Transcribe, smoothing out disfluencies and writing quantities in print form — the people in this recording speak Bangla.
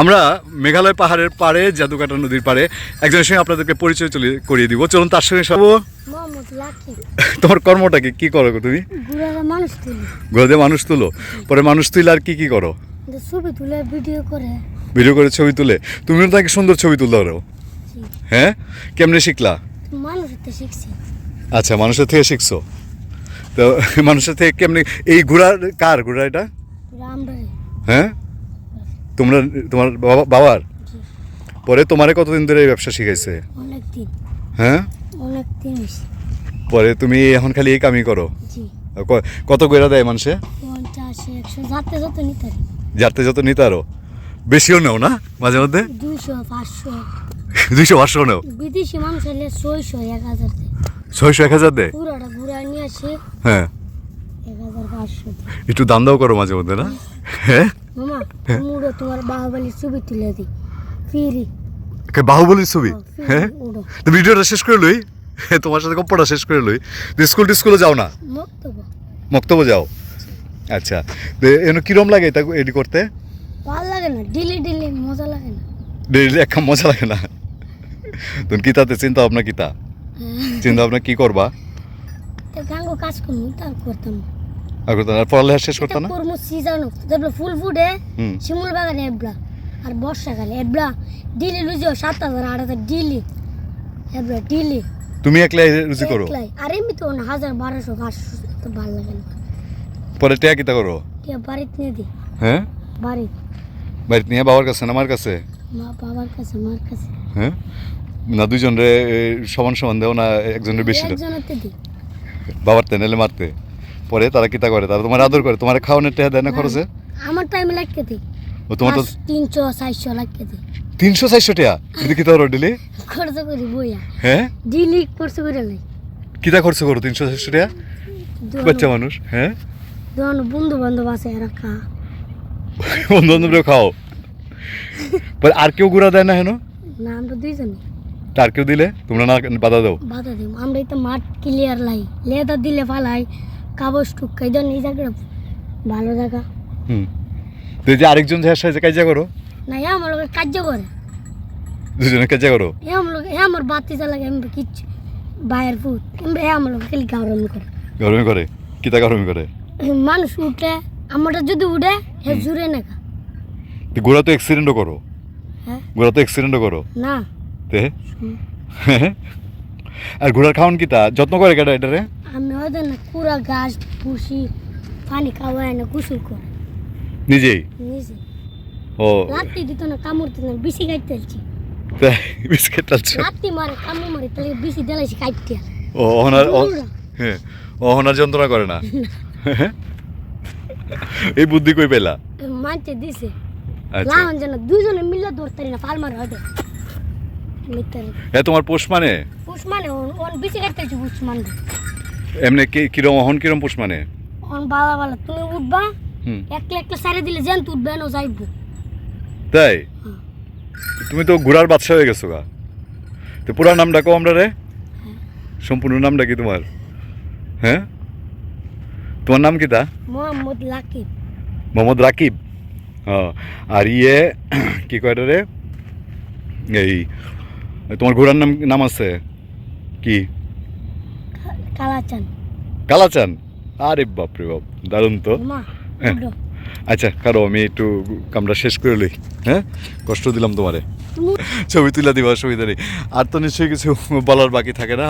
আমরা মেঘালয় পাহাড়ের পাড়ে জাদুকাটা নদীর পাড়ে একজনের সঙ্গে আপনাদেরকে পরিচয় করিয়ে দিব। চলুন তার সঙ্গে সব। তোমার কর্মটা কি করো তুমি? ঘুরে দিয়ে মানুষ তুলো, পরে মানুষ তুলে আর কি করো? ছবি তুলে ভিডিও করে ছবি তুলে। তুমিও তাকে সুন্দর ছবি তুলতে পারো। হ্যাঁ, কেমনে শিখলা? মানুষের শিখছি। আচ্ছা, মানুষের থেকে শিখছো। তো মানুষের থেকে কেমনে এই ঘোড়ার কার ঘোড়া এটা? হ্যাঁ, তোমার বাবার। পরে তোমারে কতদিন ধরে এই ব্যবসা শিখাইছে? অনেকদিন। হ্যাঁ, অনেকদিন। পরে তুমি এখন খালি এই কামই করো? কত কইরা দেয় মানুষে? 50 100 যাতে যত নিতে। যাতে যত নিতে আরো বেশিও নেও না মাঝে মধ্যে? 200 500 200 500 নেও? বিদেশি মানুষ হলে 600 1000 দেয়। 600 1000 দেয়? পুরাটা ঘুরা নিয়ে আসে। হ্যাঁ, 1500। একটু দাম দাও করো মাঝে মধ্যে না? হ্যাঁ মামা, মুড়ো তোমার বাহুবলীর ছবি তুলে দিই ফিরি। বাহুবলীর ছবি? হ্যাঁ, তো ভিডিওটা শেষ করে লই, তোমার সাথে গল্পটা শেষ করে লই। স্কুলে যাও না? মক্তব্য যাও। আচ্ছা, এনে কিরম লাগে এটা এডি করতে? ভালো লাগে না, ডিলি মজা লাগে না। ডেইলি একটা মজা লাগে না? তুমি কিতাতে চিন্তা ভাবনা কিতা? চিন্তা ভাবনা কি করবা? গাঙ্গো কাজ করবো তার করতাম। আর পড়ালেখা শেষ করতাম না? কর্ম সিজন তারপরে ফুল ফুটে শিমুল বাগানে এবলা আর বর্ষাকালে এবলা ডিলি লুজিও 7000 8000 ডিলি এবলা ডিলি। তুমি একলাই রুজি করো? আর এমনি তো 1000 1200 500 তো ভালো লাগে না। পরে টিয়া কিতা করো? টিয়া বাড়িতে নিয়ে দিই। হ্যাঁ, বাড়িতে নিয়ে বাবার কাছে না মার কাছে? বাবার কাছে মার কাছে। হ্যাঁ, না দুইজন রে সমান সমান দেও না একজনের বেশি? একজনতে দিই। বাবার তে নালে মারতে। পরে তারা কিতা করে? তারা তোমার আদর করে? তোমার খাওয়ানোর টিয়া দেয় না খরচে? আমার টাইমে লাগতে দিই। ও তোমার তো 300 400 লাগতে দিই। 300 400 টিয়া কিন্তু কিতা করো ডিলি? খরচ করি বইয়া। হ্যাঁ, ডিলি খরচ করে লাই। কিতা খরচ করো 300 400 টিয়া? বাচ্চা মানুষ। হ্যাঁ, বন্ধু বান্ধব আছে এরা খা। বন্ধু বান্ধবরা খাও। পরে আর কেউ ঘুরা দেয় না? হেন না, আমরা দুইজনই। তার কেউ দিলে তোমরা না বাধা দাও? বাধা দিই আমরা। তো মাঠ ক্লিয়ার লাই, লেদার দিলে ফালাই, কাগজ টুকাই দেন এই জায়গা ভালো জায়গা। তো এই যে আরেকজন যার সাথে কাজা করো না, আমার লোক কার্য করে। দুজনে কাজা করো? আমার বাতি জ্বালাগে আমি কিচ্ছু বাইরের ফুট আমার লোক খালি গরমি করে। গরমি করে? কিতা গরমি করে? মানুষ উঠে আমারটা যদি উঠে হে জুড়ে না। গোড়া তো অ্যাক্সিডেন্টও করো? হ্যাঁ, গোড়া তো অ্যাক্সিডেন্টও করো না। তে আর ঘোড়ার খাওয়ান কিতা যত্ন করে কেটা এটারে? আমি হয়তো না পুরা ঘাস ভুসি পানি খাওয়াই না, গোসল করে নিজেই? নিজে। ও, রাত্রি দিত না, কামড় দিত না, বেশি কাটতে আলছি। বিস্কিট টালছো? রাত্রি মারে কামড় মারে তাহলে বেশি দেলাইছি কাটতে। ও ওনার হ্যাঁ, ওনার যন্ত্রণা করে না? এই বুদ্ধি কই পেলা? মানতে দিছে। আচ্ছা, লাহন যেন দুজনে মিলে ধরতারি না, ফাল মারে হয়তো মিত্তারি। হ্যাঁ, তোমার পোষ মানে? পুষ মানে ওন বেশি কাটতে আলছি পুষ মানে। এমনি কিরম অহন কিরম পোষ মানে? ওন বালা তুমি উঠবা একলা সারে দিলে যেন তুই উঠবে না যাইব। তাই? তুমি তো ঘোড়ার বাদশা হয়ে গেছো গা। তো পুরা নামটা কো আমরা রে? সম্পূর্ণ নামটা কি তোমার? হ্যাঁ, তোমার নাম কিতা? মোহাম্মদ লাকিব। মোহাম্মদ রাকিব। হ্যাঁ, আর কি কয় রে এই তোমার ঘোড়ার নাম আছে কি? কালাচান। কালাচান? আরে বাপরে বাপ, দারুণ তো। হ্যাঁ, আচ্ছা কারো আমি একটু কামটা শেষ করে লই। হ্যাঁ, কষ্ট দিলাম তোমারে। ছবি তুলে দিবা, অসুবিধা নেই। আর তো নিশ্চয়ই কিছু বলার বাকি থাকে না?